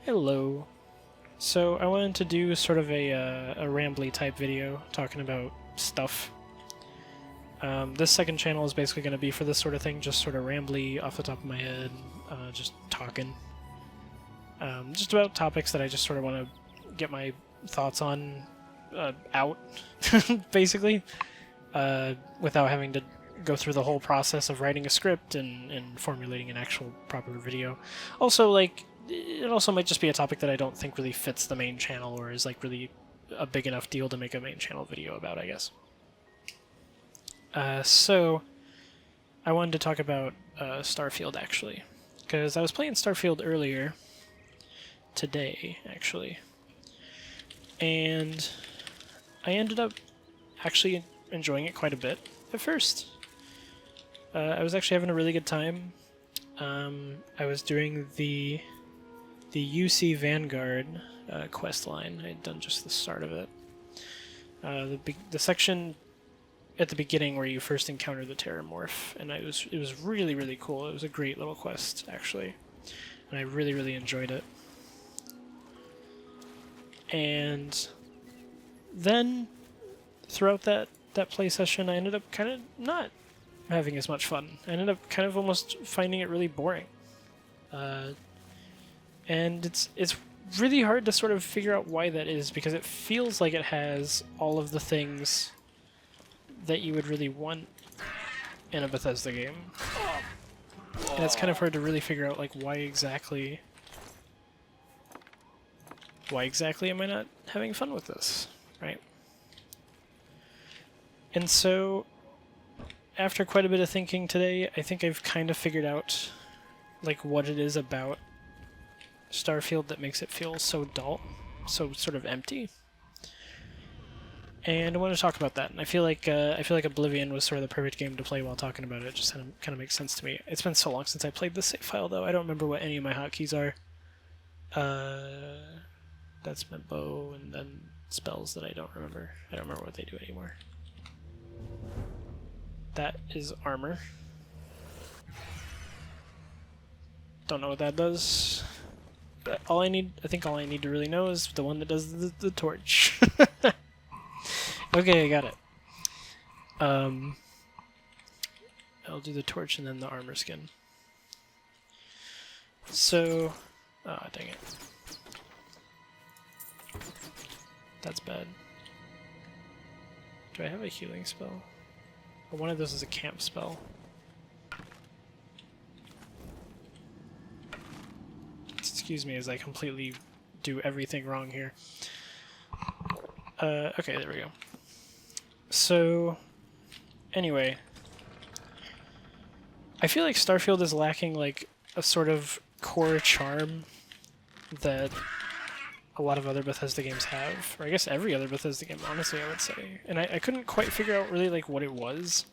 Hello. So I wanted to do sort of a rambly type video talking about stuff. This second channel is basically going to be for this sort of thing, just sort of rambly off the top of my head, just talking. Just about topics that I just sort of want to get my thoughts on out, basically, without having to go through the whole process of writing a script and formulating an actual proper video. Also, like, it also might just be a topic that I don't think really fits the main channel or is like really a big enough deal to make a main channel video about, I guess. So I wanted to talk about Starfield, actually, because I was playing Starfield earlier today, actually, and I ended up actually enjoying it quite a bit at first. I was actually having a really good time. I was doing the UC Vanguard quest line. I had done just the start of it. The section at the beginning where you first encounter the Terramorph, and it was really, really cool. It was a great little quest, actually, and I really, really enjoyed it. And then throughout that play session, I ended up kind of not having as much fun. I ended up kind of almost finding it really boring. And it's really hard to sort of figure out why that is, because it feels like it has all of the things that you would really want in a Bethesda game. And it's kind of hard to really figure out, like, why exactly am I not having fun with this, right? And so, after quite a bit of thinking today, I think I've kind of figured out, like, what it is about Starfield that makes it feel so dull, so sort of empty. And I want to talk about that. And I feel like Oblivion was sort of the perfect game to play while talking about it. It just kind of makes sense to me. It's been so long since I played the save file, though. I don't remember what any of my hotkeys are. That's my bow, and then spells that I don't remember. I don't remember what they do anymore. That is armor. Don't know what that does. But I think all I need to really know is the one that does the torch. Okay, I got it. I'll do the torch and then the armor skin. So, dang it. That's bad. Do I have a healing spell? Or one of those is a camp spell. Excuse me as I completely do everything wrong here. Okay, there we go. So, anyway, I feel like Starfield is lacking, like, a sort of core charm that a lot of other Bethesda games have, or I guess every other Bethesda game, honestly, I would say. And I couldn't quite figure out really, like, what it was.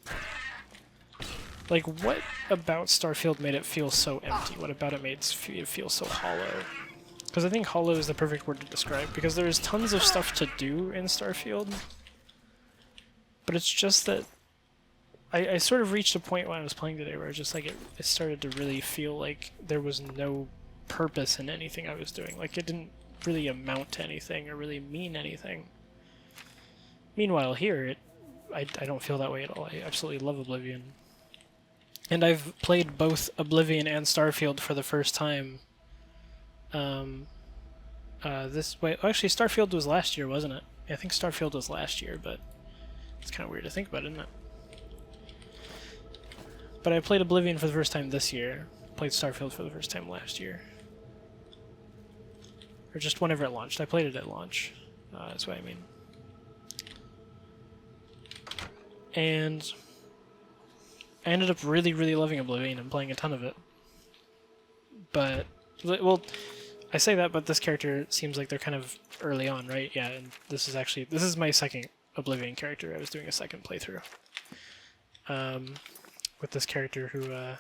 Like, what about Starfield made it feel so empty? What about it made it feel so hollow? Because I think hollow is the perfect word to describe, because there is tons of stuff to do in Starfield, but it's just that I sort of reached a point when I was playing today where it just, like, it started to really feel like there was no purpose in anything I was doing. Like, it didn't really amount to anything or really mean anything. Meanwhile, here, I don't feel that way at all. I absolutely love Oblivion. And I've played both Oblivion and Starfield for the first time. Actually, Starfield was last year, wasn't it? I think Starfield was last year, but it's kind of weird to think about, isn't it? But I played Oblivion for the first time this year. Played Starfield for the first time last year. Or just whenever it launched. I played it at launch. That's what I mean. And I ended up really, really loving Oblivion and playing a ton of it. But, well, I say that, but this character seems like they're kind of early on, right? Yeah, and this is my second Oblivion character. I was doing a second playthrough. With this character who, I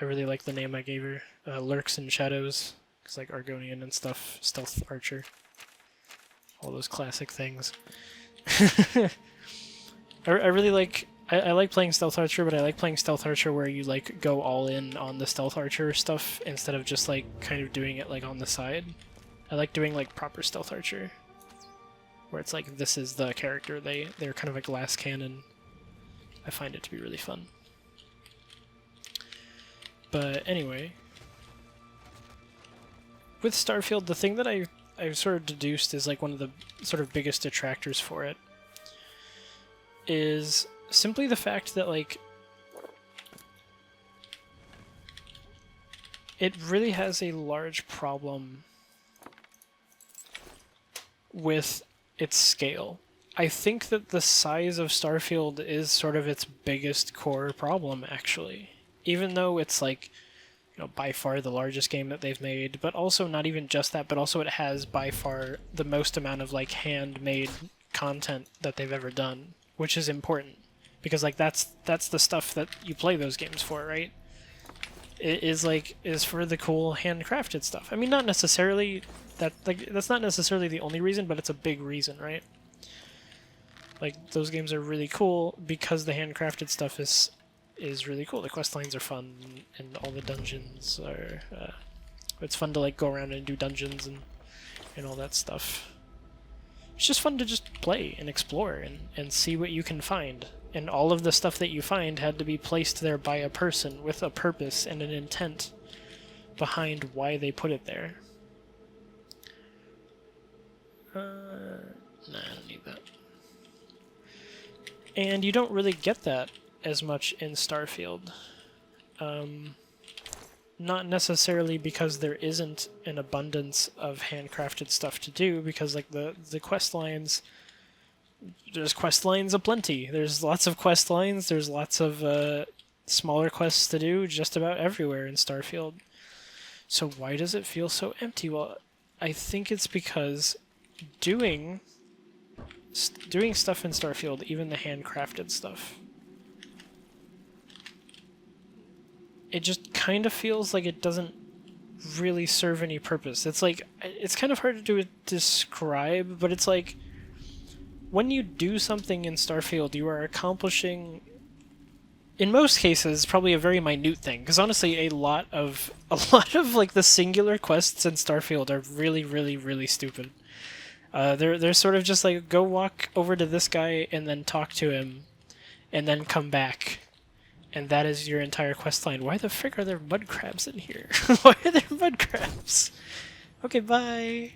really like the name I gave her. Lurks in Shadows. It's like Argonian and stuff. Stealth Archer. All those classic things. I really like... I like playing Stealth Archer, but I like playing Stealth Archer where you, like, go all in on the Stealth Archer stuff instead of just, like, kind of doing it, like, on the side. I like doing like proper stealth archer, where it's like this is the character. They're kind of a glass cannon. I find it to be really fun. But anyway, with Starfield, the thing that I've sort of deduced is like one of the sort of biggest detractors for it is simply the fact that like it really has a large problem with its scale. I think that the size of Starfield is sort of its biggest core problem, actually. Even though it's like, you know, by far the largest game that they've made, but also not even just that, but also it has by far the most amount of like handmade content that they've ever done, which is important because like that's the stuff that you play those games for, right? It is for the cool handcrafted stuff. I mean, not necessarily that's not necessarily the only reason, but it's a big reason, right? Like those games are really cool because the handcrafted stuff is really cool. The quest lines are fun, and all the dungeons are. It's fun to like go around and do dungeons and all that stuff. It's just fun to just play and explore and see what you can find. And all of the stuff that you find had to be placed there by a person with a purpose and an intent behind why they put it there. Nah, I don't need that. And you don't really get that as much in Starfield. Not necessarily because there isn't an abundance of handcrafted stuff to do, because like the quest lines, there's quest lines aplenty. There's lots of quest lines, there's lots of smaller quests to do just about everywhere in Starfield. So why does it feel so empty? Well, I think it's because doing stuff in Starfield, even the handcrafted stuff, it just kind of feels like it doesn't really serve any purpose. It's like, it's kind of hard to describe, but it's like, when you do something in Starfield, you are accomplishing, in most cases, probably a very minute thing. Because honestly, a lot of like the singular quests in Starfield are really, really, really stupid. They're sort of just like, go walk over to this guy and then talk to him, and then come back. And that is your entire quest line. Why the frick are there mud crabs in here? Why are there mud crabs? Okay, bye.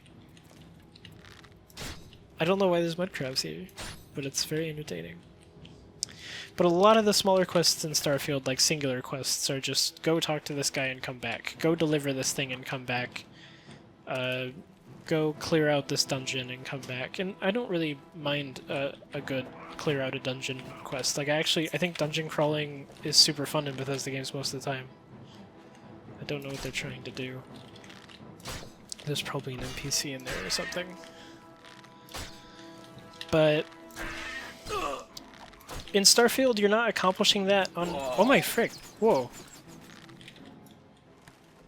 I don't know why there's mud crabs here, but it's very entertaining. But a lot of the smaller quests in Starfield, like singular quests, are just go talk to this guy and come back. Go deliver this thing and come back. Go clear out this dungeon and come back. And I don't really mind a good clear out a dungeon quest. Like I think dungeon crawling is super fun in Bethesda games most of the time. I don't know what they're trying to do. There's probably an NPC in there or something. But in Starfield, you're not accomplishing that on... Oh my frick. Whoa.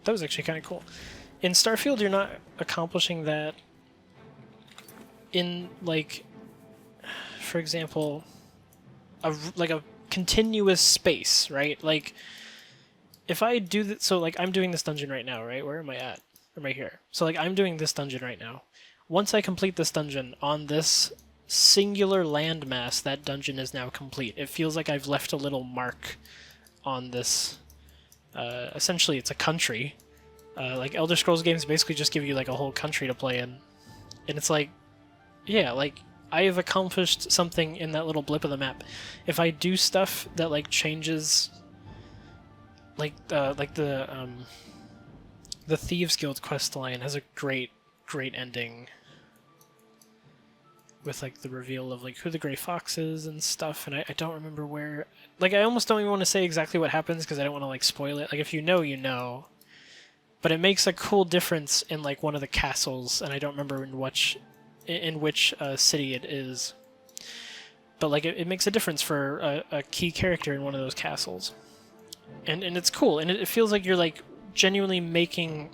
That was actually kind of cool. In Starfield, you're not accomplishing that in, like, for example, a continuous space, right? Like, if I do that... So, like, I'm doing this dungeon right now, right? Where am I at? I'm right here. So, like, I'm doing this dungeon right now. Once I complete this dungeon on this singular landmass, that dungeon is now complete. It feels like I've left a little mark on this. Essentially, it's a country. Like Elder Scrolls games basically just give you like a whole country to play in, and it's like, yeah, like I have accomplished something in that little blip of the map. If I do stuff that like changes, like the Thieves Guild quest line has a great ending. With like the reveal of like who the Grey Fox is and stuff, and I don't remember where. Like I almost don't even want to say exactly what happens because I don't want to like spoil it. Like if you know, you know. But it makes a cool difference in like one of the castles, and I don't remember in which city it is. But like it makes a difference for a key character in one of those castles, and it's cool, and it feels like you're like genuinely making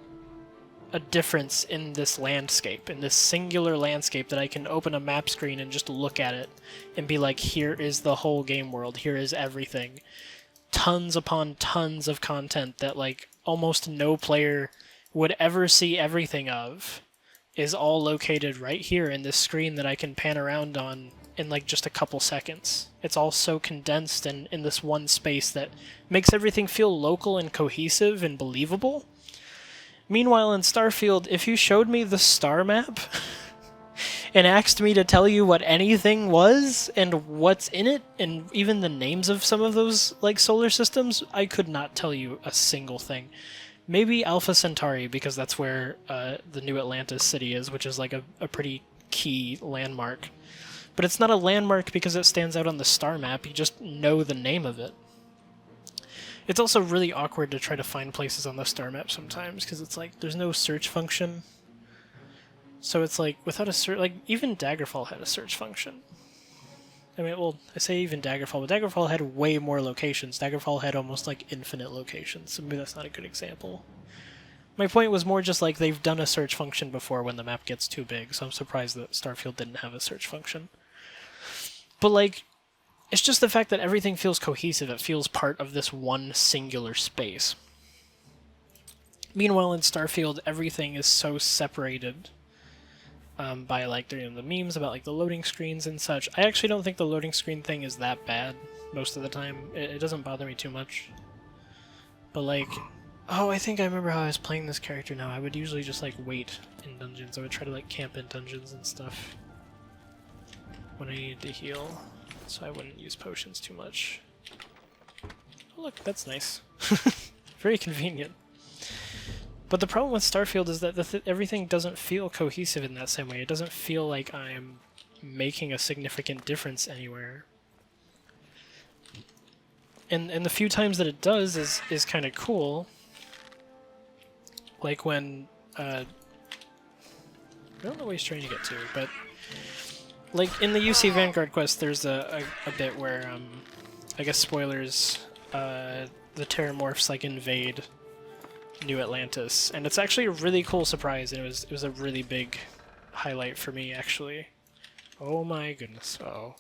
a difference in this landscape, in this singular landscape that I can open a map screen and just look at it and be like, here is the whole game world, here is everything. Tons upon tons of content that like almost no player would ever see everything of, is all located right here in this screen that I can pan around on in like just a couple seconds. It's all so condensed and in this one space that makes everything feel local and cohesive and believable. Meanwhile, in Starfield, if you showed me the star map and asked me to tell you what anything was and what's in it, and even the names of some of those like solar systems, I could not tell you a single thing. Maybe Alpha Centauri, because that's where the New Atlantis city is, which is like a pretty key landmark. But it's not a landmark because it stands out on the star map, you just know the name of it. It's also really awkward to try to find places on the star map sometimes, because it's like, there's no search function. So it's like, without a search, like, even Daggerfall had a search function. I mean, well, I say even Daggerfall, but Daggerfall had way more locations. Daggerfall had almost, like, infinite locations, so maybe that's not a good example. My point was more just, like, they've done a search function before when the map gets too big, so I'm surprised that Starfield didn't have a search function. But, like, it's just the fact that everything feels cohesive. It feels part of this one singular space. Meanwhile, in Starfield, everything is so separated by, like, the memes about, like, the loading screens and such. I actually don't think the loading screen thing is that bad most of the time. It doesn't bother me too much. But, like, oh, I think I remember how I was playing this character now. I would usually just, like, wait in dungeons. I would try to, like, camp in dungeons and stuff when I needed to heal, so I wouldn't use potions too much. Oh, look, that's nice. Very convenient. But the problem with Starfield is that everything doesn't feel cohesive in that same way. It doesn't feel like I'm making a significant difference anywhere. And the few times that it does is kind of cool. Like when, I don't know what he's trying to get to, but like in the UC Vanguard quest, there's a bit where, I guess spoilers, the Terramorphs like invade New Atlantis, and it's actually a really cool surprise, and it was a really big highlight for me, actually. Oh my goodness, uh-oh.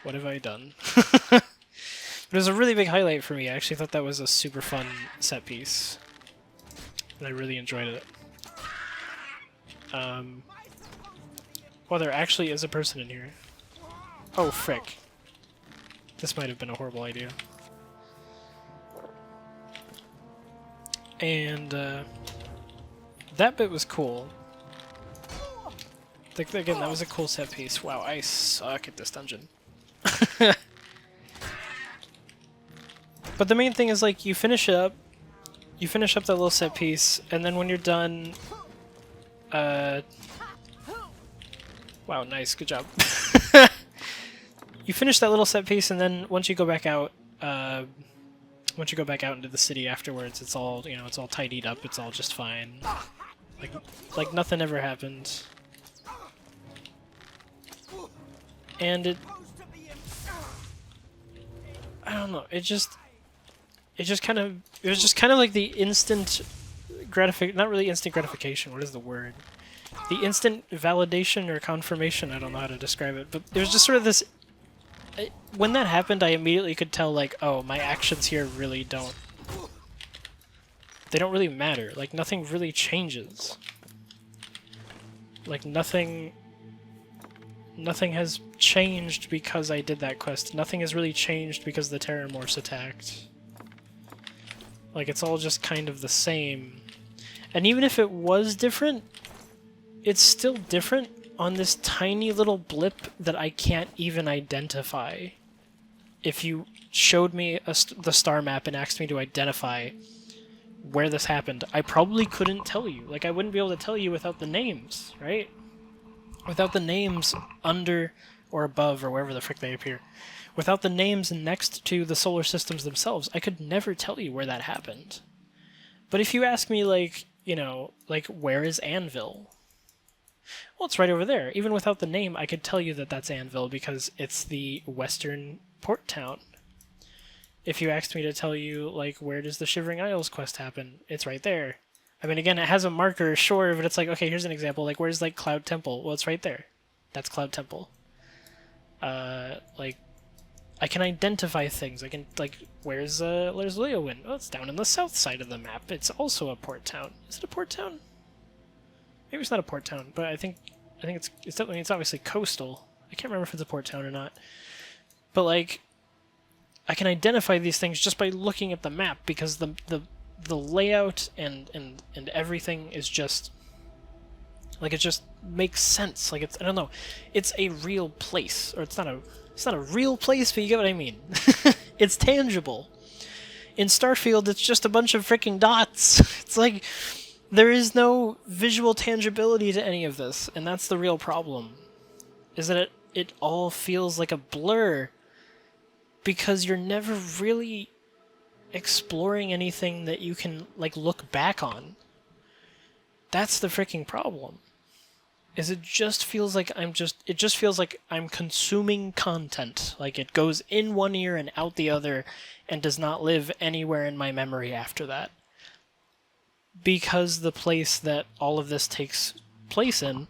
What have I done? But it was a really big highlight for me. I actually thought that was a super fun set piece, and I really enjoyed it. Well, there actually is a person in here. Oh, frick. This might have been a horrible idea. And, that bit was cool. Again, that was a cool set piece. Wow, I suck at this dungeon. But the main thing is, like, you finish up that little set piece, and then when you're done, wow, nice, good job. You finish that little set piece, and then once you go back out, into the city afterwards, it's all, you know, it's all tidied up, it's all just fine. Like nothing ever happened. And it, I don't know, it was just kind of like the instant not really instant gratification, what is the word? The instant validation or confirmation, I don't know how to describe it, but there's just sort of this, when that happened, I immediately could tell, like, oh, my actions here really don't, they don't really matter, like, nothing really changes. Like, nothing has changed because I did that quest. Nothing has really changed because the Terramorphs attacked. Like, it's all just kind of the same. And even if it was different, it's still different on this tiny little blip that I can't even identify. If you showed me the star map and asked me to identify where this happened, I probably couldn't tell you. Like, I wouldn't be able to tell you without the names, right? Without the names under or above or wherever the frick they appear. Without the names next to the solar systems themselves, I could never tell you where that happened. But if you ask me, like, you know, like, where is Anvil? Well, it's right over there. Even without the name, I could tell you that that's Anvil because it's the western port town. If you asked me to tell you, like, where does the Shivering Isles quest happen, it's right there. I mean, again, it has a marker, sure, but it's like, okay, here's an example. Like, where's, like, Cloud Temple? Well, it's right there. That's Cloud Temple. Like, I can identify things. I can, like, where's Leowen? Oh, it's down on the south side of the map. It's also a port town. Is it a port town? maybe it's not a port town, but I think it's definitely, it's obviously coastal. I can't remember if it's a port town or not. But like, I can identify these things just by looking at the map, because the layout and everything is just like, it just makes sense. Like, it's, I don't know, it's a real place, or it's not a real place, but you get what I mean. It's tangible. In Starfield, it's just a bunch of freaking dots. It's like, there is no visual tangibility to any of this, and that's the real problem. Is that it all feels like a blur, because you're never really exploring anything that you can, like, look back on. That's the freaking problem. Is it just feels like it just feels like I'm consuming content. Like, it goes in one ear and out the other, and does not live anywhere in my memory after that. Because the place that all of this takes place in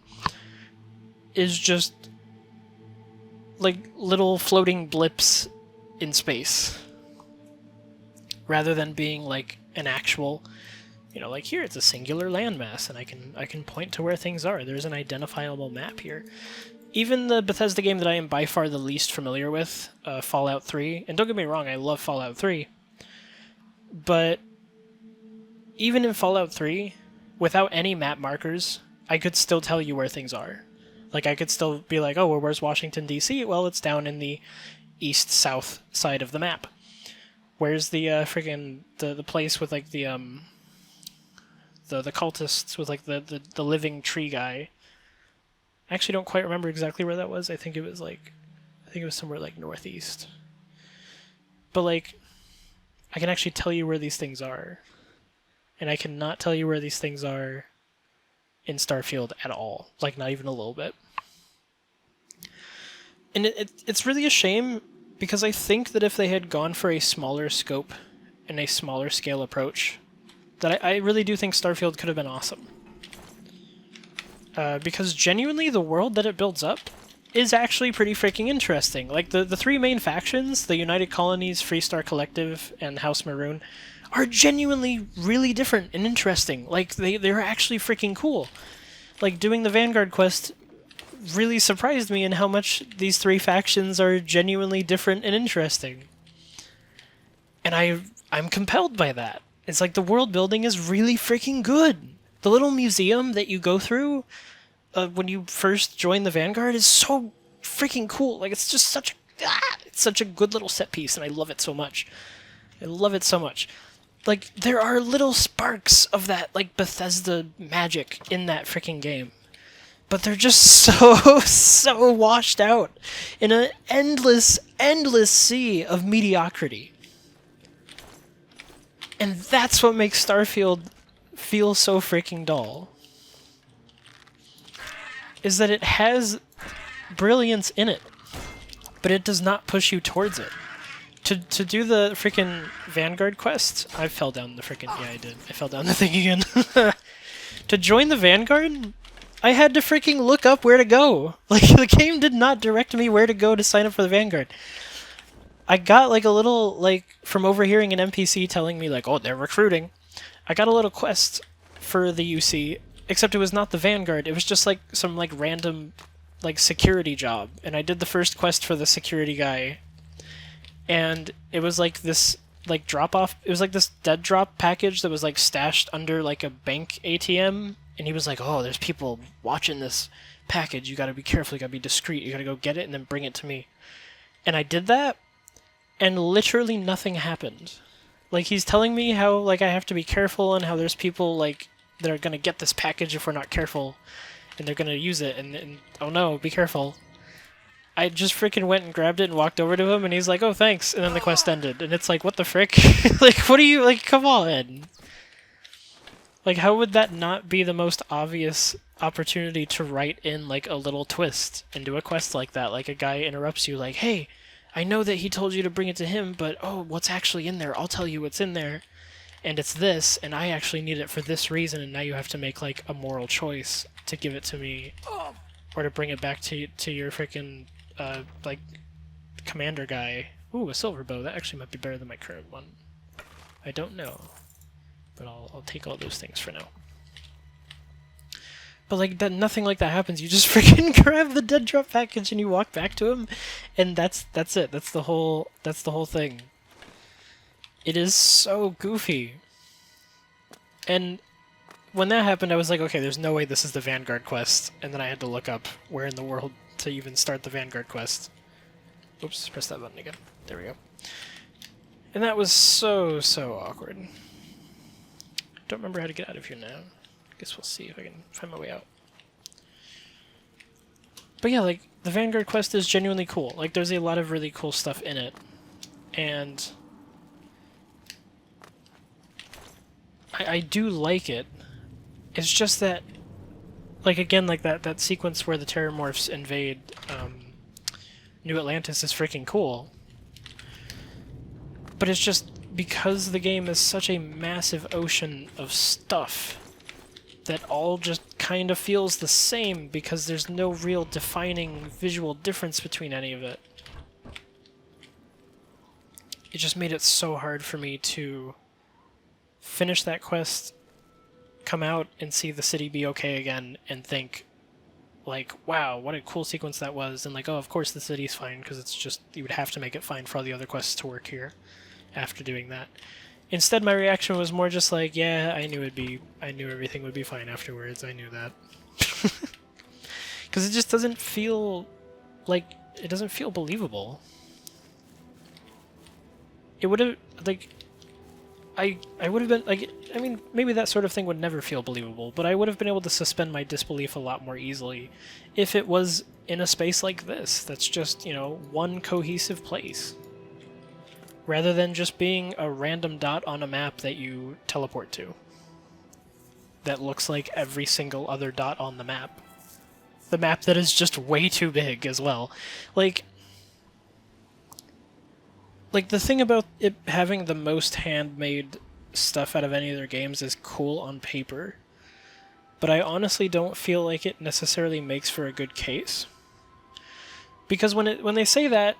is just like little floating blips in space, rather than being like an actual, you know, like here it's a singular landmass, and I can point to where things are. There's an identifiable map here. Even the Bethesda game that I am by far the least familiar with, Fallout 3, and don't get me wrong, I love Fallout 3, but even in Fallout 3, without any map markers, I could still tell you where things are. Like, I could still be like, oh, well, where's Washington, D.C.? Well, it's down in the east-south side of the map. Where's the friggin' the place with, like, the cultists with, like, the living tree guy? I actually don't quite remember exactly where that was. I think it was somewhere, like, northeast. But, like, I can actually tell you where these things are. And I cannot tell you where these things are in Starfield at all. Like, not even a little bit. And it's really a shame, because I think that if they had gone for a smaller scope and a smaller scale approach, that I really do think Starfield could have been awesome. Because genuinely, the world that it builds up is actually pretty freaking interesting. Like, the three main factions, the United Colonies, Freestar Collective, and House Maroon, are genuinely really different and interesting. Like, they're actually freaking cool. Like, doing the Vanguard quest really surprised me in how much these three factions are genuinely different and interesting. And I'm compelled by that. It's like, the world building is really freaking good. The little museum that you go through when you first join the Vanguard is so freaking cool. Like, it's just it's such a good little set piece, and I love it so much. I love it so much. Like, there are little sparks of that, like, Bethesda magic in that freaking game. But they're just so washed out in an endless sea of mediocrity. And that's what makes Starfield feel so freaking dull. Is that it has brilliance in it, but it does not push you towards it. To do the freaking Vanguard quest, I fell down the freaking... Yeah, I did. I fell down the thing again. To join the Vanguard, I had to freaking look up where to go. Like, the game did not direct me where to go to sign up for the Vanguard. I got, like, a little, like, from overhearing an NPC telling me, like, oh, they're recruiting. I got a little quest for the UC, except it was not the Vanguard. It was just, like, some, like, random, like, security job. And I did the first quest for the security guy. And it was like this, like, drop-off, it was like this dead drop package that was, like, stashed under, like, a bank ATM, and he was like, oh, there's people watching this package, you gotta be careful, you gotta be discreet, you gotta go get it and then bring it to me. And I did that, and literally nothing happened. Like, he's telling me how, like, I have to be careful, and how there's people, like, that are gonna get this package if we're not careful, and they're gonna use it, and oh no, be careful. I just freaking went and grabbed it and walked over to him, and he's like, oh, thanks, and then the quest ended. And it's like, what the frick? Like, what are you, like, come on. Like, how would that not be the most obvious opportunity to write in, like, a little twist into a quest like that? Like, a guy interrupts you, like, hey, I know that he told you to bring it to him, but, oh, what's actually in there? I'll tell you what's in there. And it's this, and I actually need it for this reason, and now you have to make, like, a moral choice to give it to me, or to bring it back to your freaking... like, commander guy. Ooh, a silver bow. That actually might be better than my current one. I don't know. But I'll take all those things for now. But like that, nothing like that happens. You just freaking grab the dead drop package and you walk back to him, and that's it. That's the whole thing. It is so goofy. And when that happened, I was like, okay, there's no way this is the Vanguard quest. And then I had to look up where in the world to even start the Vanguard quest. Oops, press that button again. There we go. And that was so awkward. Don't remember how to get out of here now. Guess we'll see if I can find my way out. But yeah, like, the Vanguard quest is genuinely cool. Like, there's a lot of really cool stuff in it. And I do like it. It's just that, like, again, like that sequence where the Terramorphs invade New Atlantis is freaking cool. But it's just because the game is such a massive ocean of stuff that all just kind of feels the same because there's no real defining visual difference between any of it. It just made it so hard for me to finish that quest, come out and see the city be okay again, and think, like, wow, what a cool sequence that was, and like, oh, of course the city's fine, because it's just, you would have to make it fine for all the other quests to work here after doing that. Instead, my reaction was more just like, yeah, I knew everything would be fine afterwards, I knew that. Because it just doesn't feel like, it doesn't feel believable. It would have, like, I would have been, like, I mean, maybe that sort of thing would never feel believable, but I would have been able to suspend my disbelief a lot more easily if it was in a space like this, that's just, you know, one cohesive place. Rather than just being a random dot on a map that you teleport to. That looks like every single other dot on the map. The map that is just way too big as well. Like, the thing about it having the most handmade stuff out of any of their games is cool on paper, but I honestly don't feel like it necessarily makes for a good case. Because when they say that,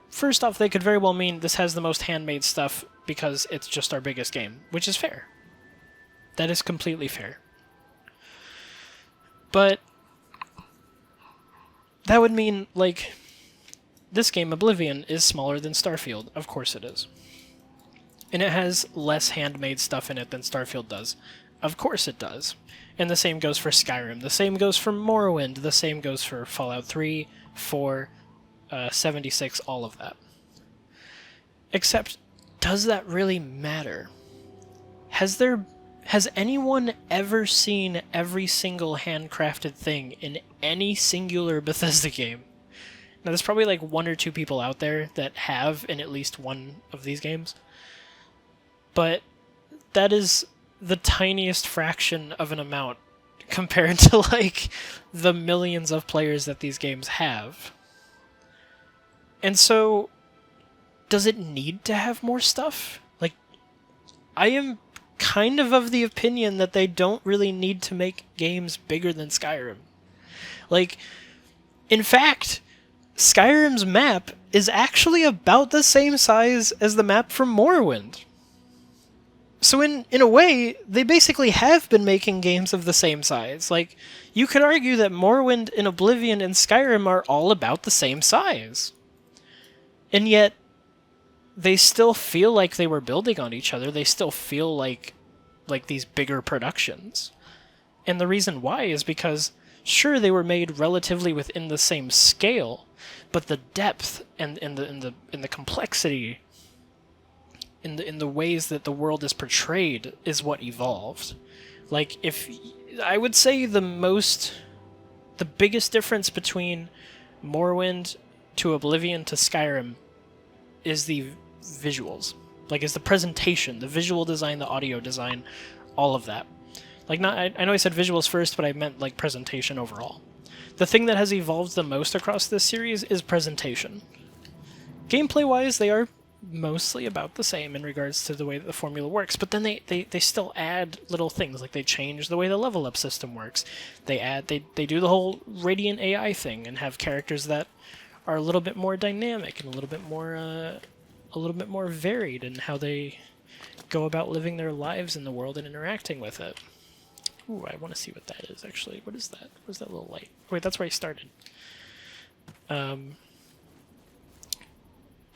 first off, they could very well mean this has the most handmade stuff because it's just our biggest game, which is fair. That is completely fair. But that would mean, like, this game, Oblivion, is smaller than Starfield. Of course it is. And it has less handmade stuff in it than Starfield does. Of course it does. And the same goes for Skyrim. The same goes for Morrowind. The same goes for Fallout 3, 4, 76, all of that. Except, does that really matter? Has anyone ever seen every single handcrafted thing in any singular Bethesda game? Now, there's probably like one or two people out there that have in at least one of these games. But that is the tiniest fraction of an amount compared to, like, the millions of players that these games have. And so, does it need to have more stuff? Like, I am kind of the opinion that they don't really need to make games bigger than Skyrim. Like, in fact, Skyrim's map is actually about the same size as the map from Morrowind. So in a way, they basically have been making games of the same size. Like, you could argue that Morrowind and Oblivion and Skyrim are all about the same size. And yet, they still feel like they were building on each other. They still feel like these bigger productions. And the reason why is because, sure, they were made relatively within the same scale, but the depth and the complexity in the ways that the world is portrayed is what evolved. Like, if I would say the biggest difference between Morrowind to Oblivion to Skyrim is the visuals. Like, is the presentation, the visual design, the audio design, all of that. Like, I know I said visuals first, but I meant, like, presentation overall. The thing that has evolved the most across this series is presentation. Gameplay-wise, they are mostly about the same in regards to the way that the formula works, but then they still add little things, like they change the way the level up system works. They do the whole Radiant AI thing and have characters that are a little bit more dynamic and a little bit more varied in how they go about living their lives in the world and interacting with it. Ooh, I want to see what that is, actually. What is that? What's that little light? Wait, that's where I started.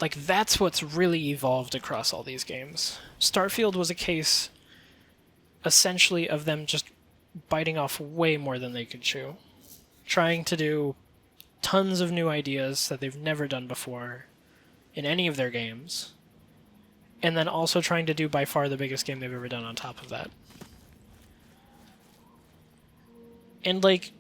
Like, that's what's really evolved across all these games. Starfield was a case, essentially, of them just biting off way more than they could chew. Trying to do tons of new ideas that they've never done before in any of their games. And then also trying to do by far the biggest game they've ever done on top of that. And, like,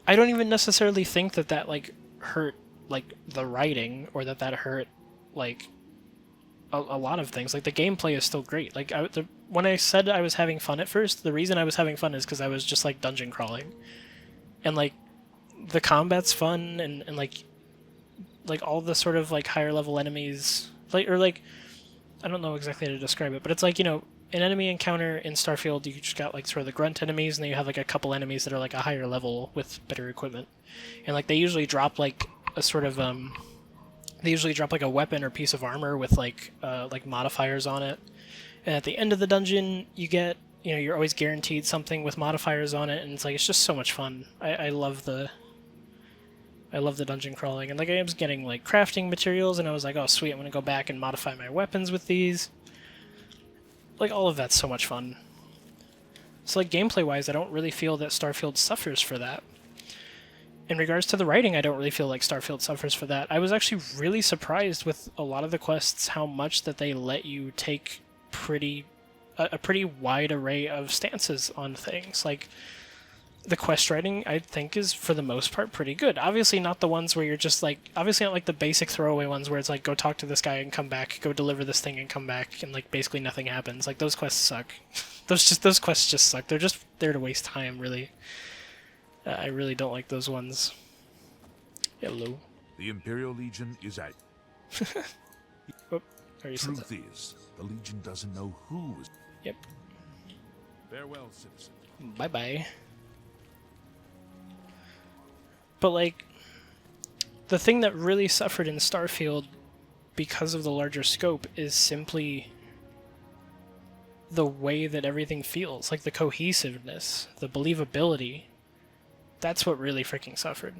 I don't even necessarily think that that, like, hurt, like, the writing, or that hurt, like, a lot of things. Like, the gameplay is still great. Like, when I said I was having fun at first, the reason I was having fun is because I was just, like, dungeon crawling. And, like, the combat's fun, and like, all the sort of, like, higher level enemies, like, or, like, I don't know exactly how to describe it, but it's like, you know, an enemy encounter in Starfield, you just got, like, sort of the grunt enemies, and then you have, like, a couple enemies that are, like, a higher level with better equipment. And, like, they usually drop, like, a sort of, they usually drop, like, a weapon or piece of armor with, like modifiers on it. And at the end of the dungeon, you get, you know, you're always guaranteed something with modifiers on it, and it's, like, it's just so much fun. I love the dungeon crawling. And, like, I was getting, like, crafting materials, and I was like, oh, sweet, I'm gonna go back and modify my weapons with these. Like, all of that's so much fun. So, like, gameplay-wise, I don't really feel that Starfield suffers for that. In regards to the writing, I don't really feel like Starfield suffers for that. I was actually really surprised with a lot of the quests how much that they let you take a pretty wide array of stances on things. Like, the quest writing, I think, is, for the most part, pretty good. Obviously not the ones where you're just, like, obviously not, like, the basic throwaway ones where it's, like, go talk to this guy and come back, go deliver this thing and come back, and, like, basically nothing happens. Like, those quests suck. Those quests just suck. They're just there to waste time, really. I really don't like those ones. Hello. The Imperial Legion is out. Oop, already said Truth that. is, the Legion doesn't know who is... Yep. Farewell, citizen. Bye-bye. But, like, the thing that really suffered in Starfield because of the larger scope is simply the way that everything feels. Like, the cohesiveness, the believability. That's what really freaking suffered.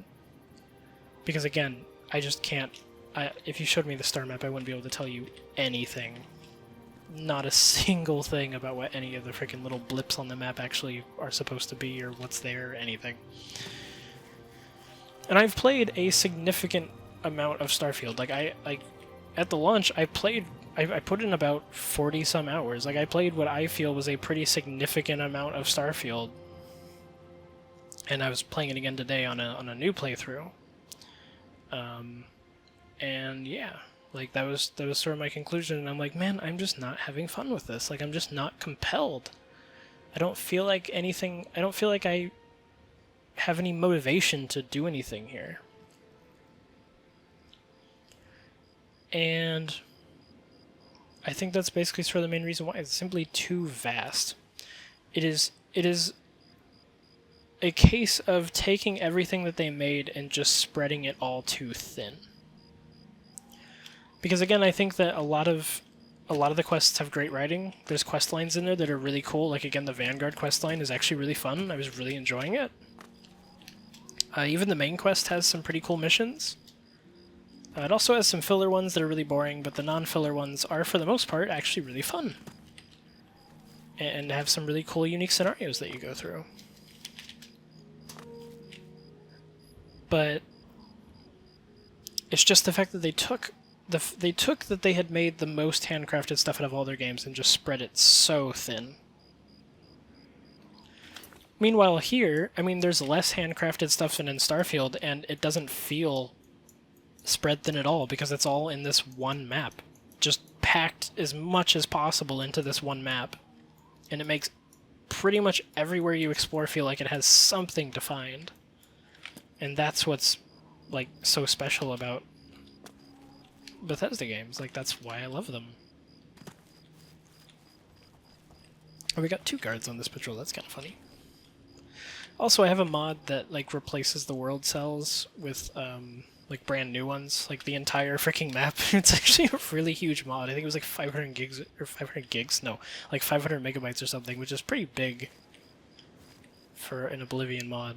Because, again, I just can't... if you showed me the star map, I wouldn't be able to tell you anything. Not a single thing about what any of the freaking little blips on the map actually are supposed to be, or what's there, or anything. And I've played a significant amount of Starfield. Like, at the launch, I put in about 40-some hours. Like, I played what I feel was a pretty significant amount of Starfield. And I was playing it again today on a new playthrough. And yeah, like, that was sort of my conclusion, and I'm like, man, I'm just not having fun with this. Like, I'm just not compelled. I don't feel like I have any motivation to do anything here. And I think that's basically sort of the main reason why. It's simply too vast. It is a case of taking everything that they made and just spreading it all too thin. Because, again, I think that a lot of the quests have great writing. There's quest lines in there that are really cool. Like, again, the Vanguard quest line is actually really fun. I was really enjoying it. Even the main quest has some pretty cool missions. It also has some filler ones that are really boring, but the non-filler ones are, for the most part, actually really fun. And have some really cool, unique scenarios that you go through. But it's just the fact that they took that they had made the most handcrafted stuff out of all their games and just spread it so thin. Meanwhile here, I mean, there's less handcrafted stuff than in Starfield, and it doesn't feel spread thin at all because it's all in this one map. Just packed as much as possible into this one map. And it makes pretty much everywhere you explore feel like it has something to find. And that's what's, like, so special about Bethesda games. Like, that's why I love them. Oh, we got 2 guards on this patrol. That's kind of funny. Also, I have a mod that, like, replaces the world cells with like brand new ones, like the entire freaking map. It's actually a really huge mod. I think it was like 500 gigs or 500 gigs. No, like 500 megabytes or something, which is pretty big for an Oblivion mod.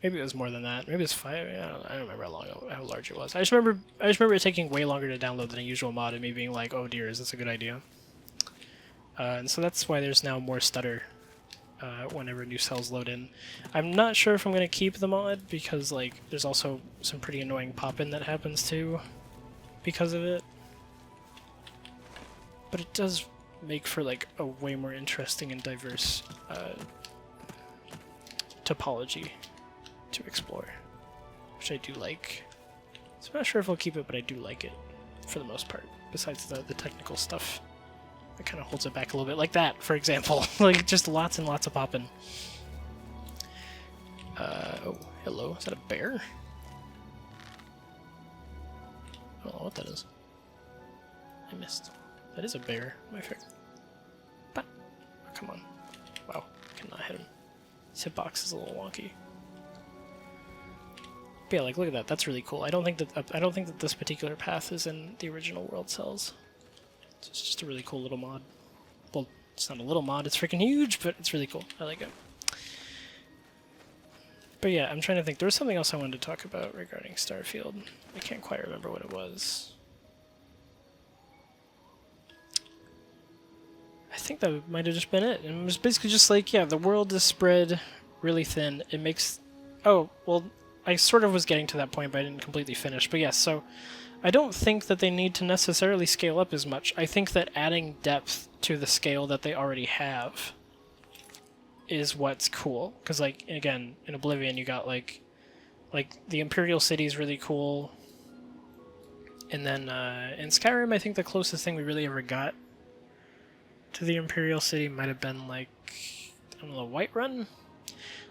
Maybe it was more than that. Maybe it was 5. I don't remember how large it was. I just remember it taking way longer to download than a usual mod, and me being like, "Oh dear, is this a good idea?" And so that's why there's now more stutter whenever new cells load in. I'm not sure if I'm gonna keep the mod because like there's also some pretty annoying pop-in that happens too because of it. But it does make for like a way more interesting and diverse topology to explore, which I do like. So I'm not sure if I'll keep it, but I do like it for the most part, besides the technical stuff. It kind of holds it back a little bit, like that, for example. Like, just lots and lots of popping. Oh, hello. Is that a bear? I don't know what that is. I missed. That is a bear. My favorite. But, oh, come on. Wow, I cannot hit him. His hitbox is a little wonky. But yeah, like, look at that. That's really cool. I don't think that this particular path is in the original world cells. So it's just a really cool little mod. Well, it's not a little mod, it's freaking huge, but it's really cool. I like it. But yeah, I'm trying to think. There was something else I wanted to talk about regarding Starfield. I can't quite remember what it was. I think that might have just been it. And it was basically just like, yeah, the world is spread really thin. It makes... Oh, well, I sort of was getting to that point, but I didn't completely finish. But yes, so... I don't think that they need to necessarily scale up as much. I think that adding depth to the scale that they already have is what's cool. Because, like, again, in Oblivion you got, like the Imperial City is really cool. And then in Skyrim, I think the closest thing we really ever got to the Imperial City might have been, like, I don't know, Whiterun?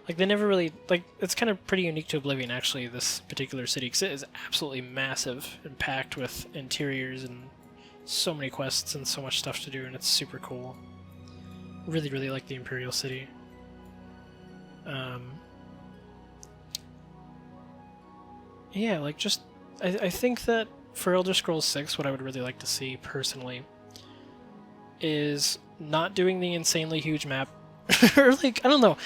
Like, they never really... Like, it's kind of pretty unique to Oblivion, actually, this particular city, because it is absolutely massive and packed with interiors and so many quests and so much stuff to do, and it's super cool. Really, really like the Imperial City. Yeah, like, just... I think that for Elder Scrolls 6, what I would really like to see, personally, is not doing the insanely huge map, or, like, I don't know...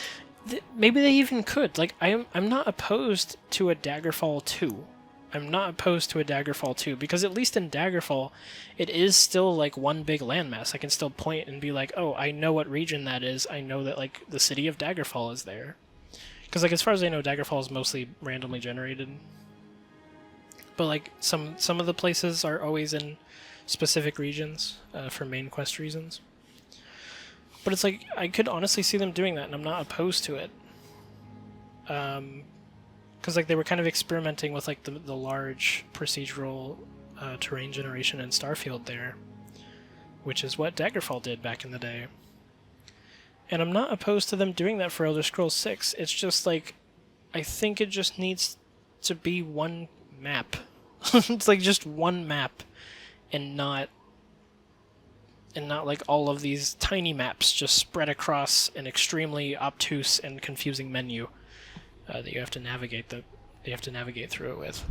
Maybe they even could. Like, I'm not opposed to a Daggerfall 2. I'm not opposed to a Daggerfall 2, because at least in Daggerfall, it is still, like, one big landmass. I can still point and be like, oh, I know what region that is. I know that, like, the city of Daggerfall is there. Because, like, as far as I know, Daggerfall is mostly randomly generated. But, like, some of the places are always in specific regions for main quest reasons. But it's like, I could honestly see them doing that, and I'm not opposed to it. Because like they were kind of experimenting with like the large procedural terrain generation in Starfield there, which is what Daggerfall did back in the day. And I'm not opposed to them doing that for Elder Scrolls 6. It's just like, I think it just needs to be one map. It's like just one map, and not like all of these tiny maps just spread across an extremely obtuse and confusing menu that you have to navigate through it with.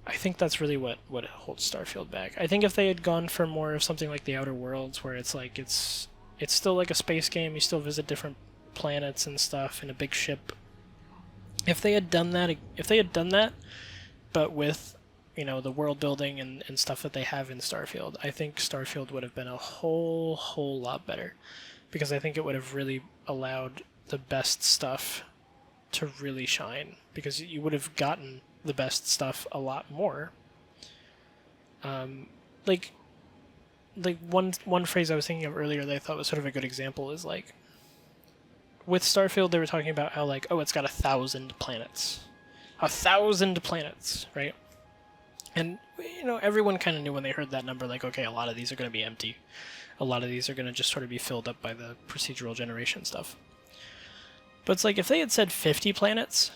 I think that's really what holds Starfield back. I think if they had gone for more of something like the Outer Worlds, where it's like it's still like a space game, you still visit different planets and stuff in a big ship. If they had done that, but with, you know, the world building and stuff that they have in Starfield, I think Starfield would have been a whole lot better, because I think it would have really allowed the best stuff to really shine, because you would have gotten the best stuff a lot more. Like one phrase I was thinking of earlier that I thought was sort of a good example is like, with Starfield they were talking about how like, oh, it's got 1,000 planets. 1,000 planets, right? And, you know, everyone kind of knew when they heard that number, like, okay, a lot of these are going to be empty. A lot of these are going to just sort of be filled up by the procedural generation stuff. But it's like, if they had said 50 planets,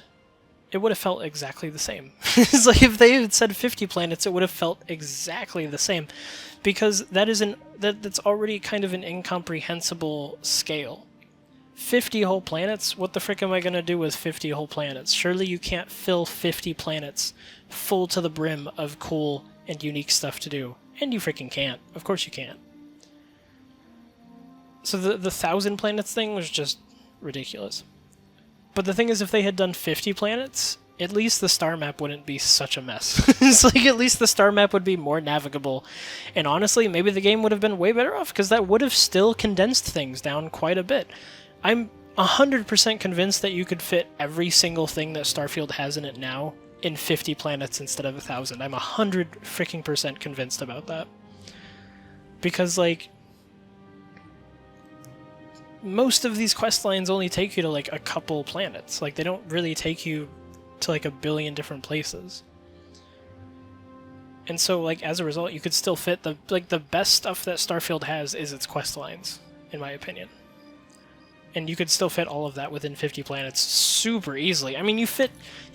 it would have felt exactly the same. It's like, if they had said 50 planets, it would have felt exactly the same. Because that's already kind of an incomprehensible scale. 50 whole planets? What the frick am I gonna do with 50 whole planets? Surely you can't fill 50 planets full to the brim of cool and unique stuff to do. And you freaking can't. Of course you can't. So the 1,000 planets thing was just ridiculous. But the thing is, if they had done 50 planets, at least the star map wouldn't be such a mess. It's like, at least the star map would be more navigable. And honestly, maybe the game would have been way better off, because that would have still condensed things down quite a bit. I'm 100% convinced that you could fit every single thing that Starfield has in it now in 50 planets instead of 1,000. I'm 100% convinced about that. Because, like, most of these quest lines only take you to, like, a couple planets. Like, they don't really take you to, like, a billion different places. And so, like, as a result, you could still fit the best stuff that Starfield has is its quest lines, in my opinion. And you could still fit all of that within 50 planets super easily. I mean, you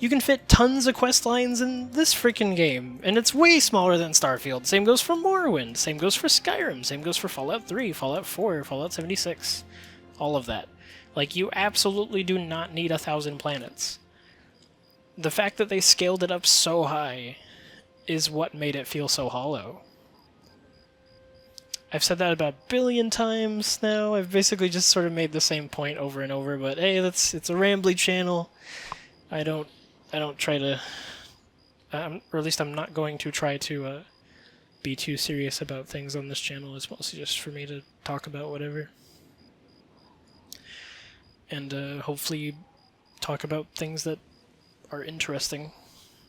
can fit tons of quest lines in this freaking game, and it's way smaller than Starfield. Same goes for Morrowind, same goes for Skyrim, same goes for Fallout 3, Fallout 4, Fallout 76. All of that. Like, you absolutely do not need 1,000 planets. The fact that they scaled it up so high is what made it feel so hollow. I've said that about a billion times now. I've basically just sort of made the same point over and over, but hey, it's a rambly channel. I don't try to, or at least I'm not going to try to be too serious about things on this channel. It's mostly just for me to talk about whatever. And hopefully talk about things that are interesting,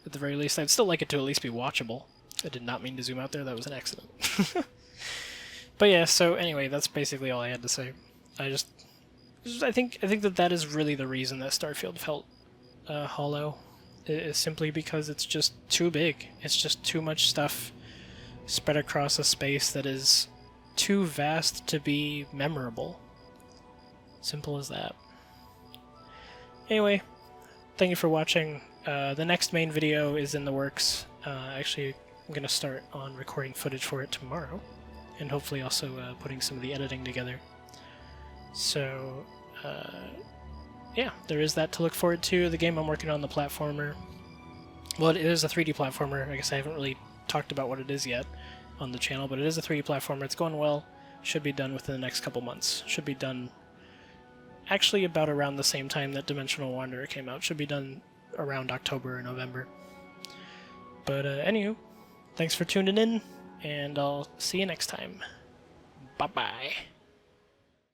at the very least. I'd still like it to at least be watchable. I did not mean to zoom out there, that was an accident. But yeah, so anyway, that's basically all I had to say. I think that is really the reason that Starfield felt hollow, is simply because it's just too big. It's just too much stuff spread across a space that is too vast to be memorable. Simple as that. Anyway, thank you for watching. The next main video is in the works. Actually, I'm going to start on recording footage for it tomorrow, and hopefully also putting some of the editing together. So, yeah, there is that to look forward to. The game I'm working on, the platformer, well, it is a 3D platformer. I guess I haven't really talked about what it is yet on the channel, but it is a 3D platformer. It's going well. Should be done within the next couple months. Should be done actually about around the same time that Dimensional Wanderer came out. Should be done around October or November. But anywho, thanks for tuning in, and I'll see you next time. Bye-bye.